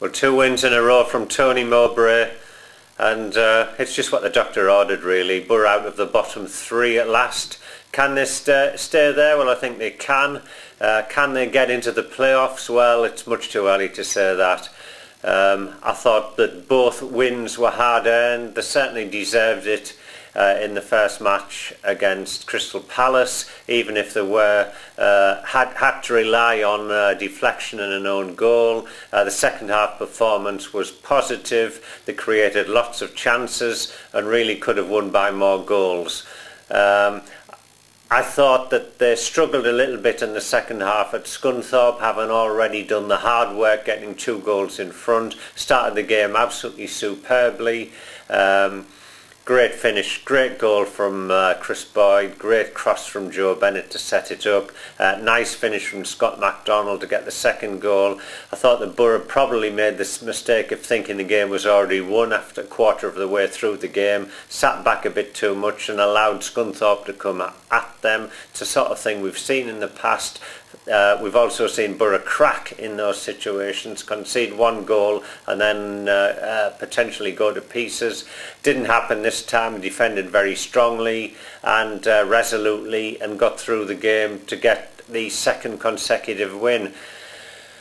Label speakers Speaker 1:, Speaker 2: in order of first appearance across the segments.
Speaker 1: Well, 2 wins in a row from Tony Mowbray, and it's just what the doctor ordered really. Borough out of the bottom 3 at last. Can they stay there? Well, I think they can. Can they get into the playoffs? Well, it's much too early to say that. I thought that both wins were hard earned. They certainly deserved it in the first match against Crystal Palace, even if they were had to rely on deflection and an own goal. The second half performance was positive. They created lots of chances and really could have won by more goals. I thought that they struggled a little bit in the second half at Scunthorpe, having already done the hard work, getting 2 goals in front. Started the game absolutely superbly. Great finish, great goal from Chris Boyd, great cross from Joe Bennett to set it up. Nice finish from Scott MacDonald to get the second goal. I thought that Borough probably made this mistake of thinking the game was already won after a quarter of the way through the game, sat back a bit too much and allowed Scunthorpe to come at them. It's the sort of thing we've seen in the past. We've also seen Borough crack in those situations, concede 1 goal and then potentially go to pieces. Didn't happen this time. Defended very strongly and resolutely and got through the game to get the 2nd consecutive win.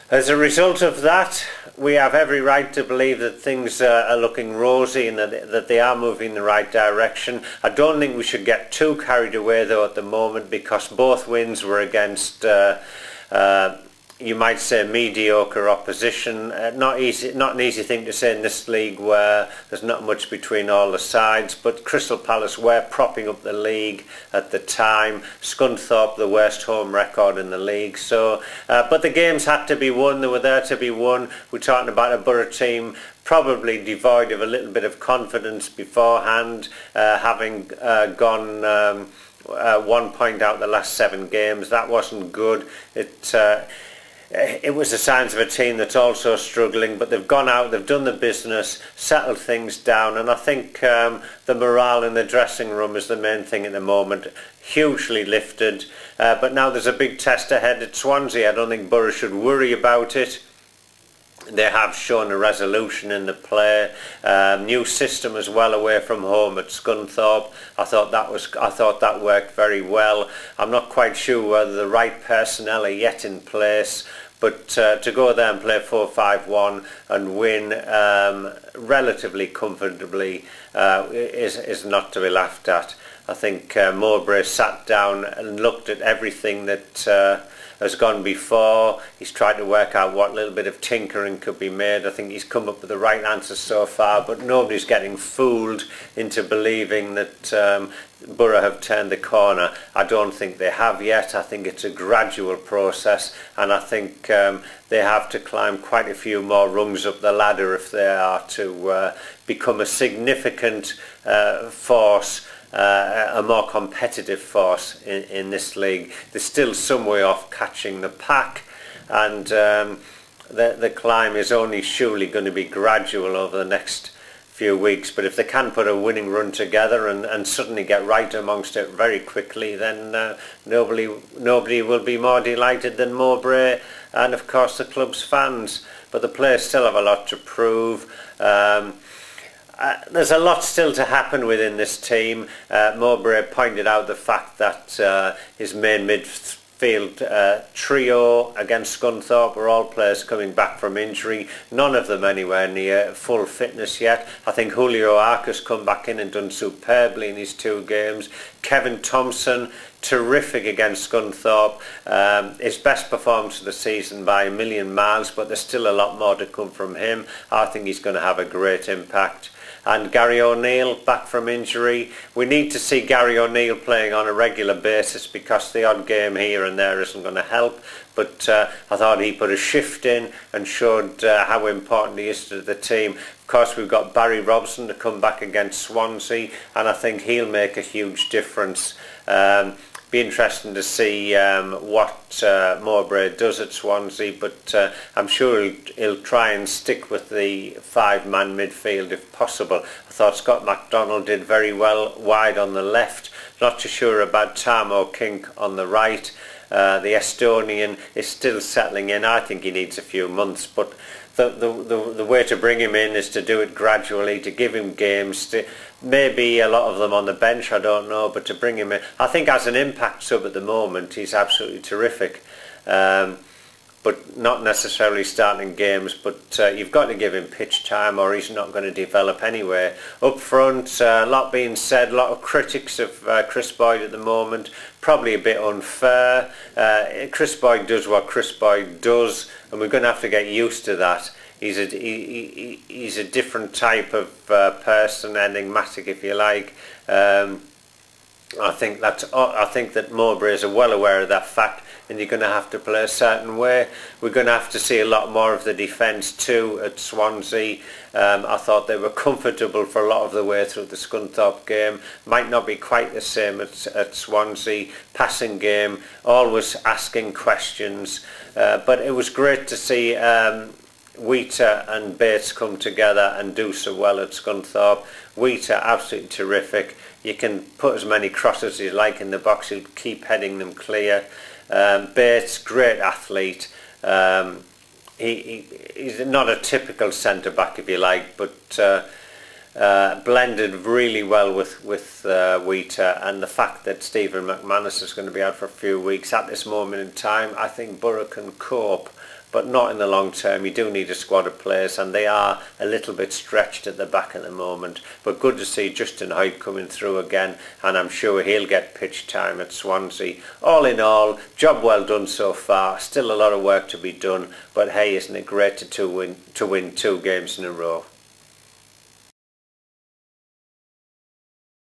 Speaker 1: As a result of that, we have every right to believe that things are looking rosy and that they are moving in the right direction. I don't think we should get too carried away though at the moment, because both wins were against you might say mediocre opposition. Not an easy thing to say in this league where there's not much between all the sides, but Crystal Palace were propping up the league at the time. Scunthorpe, the worst home record in the league. So, but the games had to be won. They were there to be won. We're talking about a Borough team probably devoid of a little bit of confidence beforehand, having gone 1 point out the last 7 games. That wasn't good. It was the signs of a team that's also struggling, but they've gone out, they've done the business, settled things down, and I think the morale in the dressing room is the main thing at the moment. Hugely lifted, but now there's a big test ahead at Swansea. I don't think Borough should worry about it. They have shown a resolution in the play. New system as well away from home at Scunthorpe. I thought that worked very well. I'm not quite sure whether the right personnel are yet in place, but to go there and play 4-5-1 and win relatively comfortably is not to be laughed at. I think Mowbray sat down and looked at everything that has gone before. He's tried to work out what little bit of tinkering could be made. I think he's come up with the right answers so far, but nobody's getting fooled into believing that Borough have turned the corner. I don't think they have yet. I think it's a gradual process, and I think they have to climb quite a few more rungs up the ladder if they are to become a significant force, a more competitive force in this league. They're still some way off catching the pack, and the climb is only surely going to be gradual over the next few weeks. But if they can put a winning run together and suddenly get right amongst it very quickly, then nobody will be more delighted than Mowbray and of course the club's fans. But the players still have a lot to prove. There's a lot still to happen within this team. Mowbray pointed out the fact that his main midfield trio against Scunthorpe were all players coming back from injury, none of them anywhere near full fitness yet. I think Julio Arcus come back in and done superbly in his 2 games. Kevin Thompson, terrific against Scunthorpe. His best performance of the season by a million miles, but there's still a lot more to come from him. I think he's going to have a great impact. And Gary O'Neill back from injury. We need to see Gary O'Neill playing on a regular basis, because the odd game here and there isn't going to help. But I thought he put a shift in and showed how important he is to the team. Of course, we've got Barry Robson to come back against Swansea, and I think he'll make a huge difference. Be interesting to see what Mowbray does at Swansea, but I'm sure he'll try and stick with the 5-man midfield if possible. I thought Scott MacDonald did very well wide on the left. Not too sure about Tam O'Kink on the right. The Estonian is still settling in. I think he needs a few months, but the way to bring him in is to do it gradually, to give him games, maybe a lot of them on the bench, I don't know, but to bring him in. I think as an impact sub at the moment, he's absolutely terrific. But not necessarily starting games, but you've got to give him pitch time or he's not going to develop anyway. Up front, a lot being said, a lot of critics of Chris Boyd at the moment, probably a bit unfair. Chris Boyd does what Chris Boyd does, and we're going to have to get used to that. He's a different type of person, enigmatic if you like. I think that Mowbray are well aware of that fact, and you're going to have to play a certain way. We're going to have to see a lot more of the defence too at Swansea. I thought they were comfortable for a lot of the way through the Scunthorpe game. Might not be quite the same at Swansea. Passing game, always asking questions, but it was great to see Wheater and Bates come together and do so well at Scunthorpe. Wheater absolutely terrific. You can put as many crosses as you like in the box, he'll keep heading them clear. Bates, great athlete. He's not a typical centre back if you like, but blended really well with Wheater, and the fact that Stephen McManus is going to be out for a few weeks at this moment in time, I think Borough can cope, but not in the long term. You do need a squad of players, and they are a little bit stretched at the back at the moment. But good to see Justin Hyde coming through again, and I'm sure he'll get pitch time at Swansea. All in all, job well done so far. Still a lot of work to be done, but hey, isn't it great to win 2 games in a row?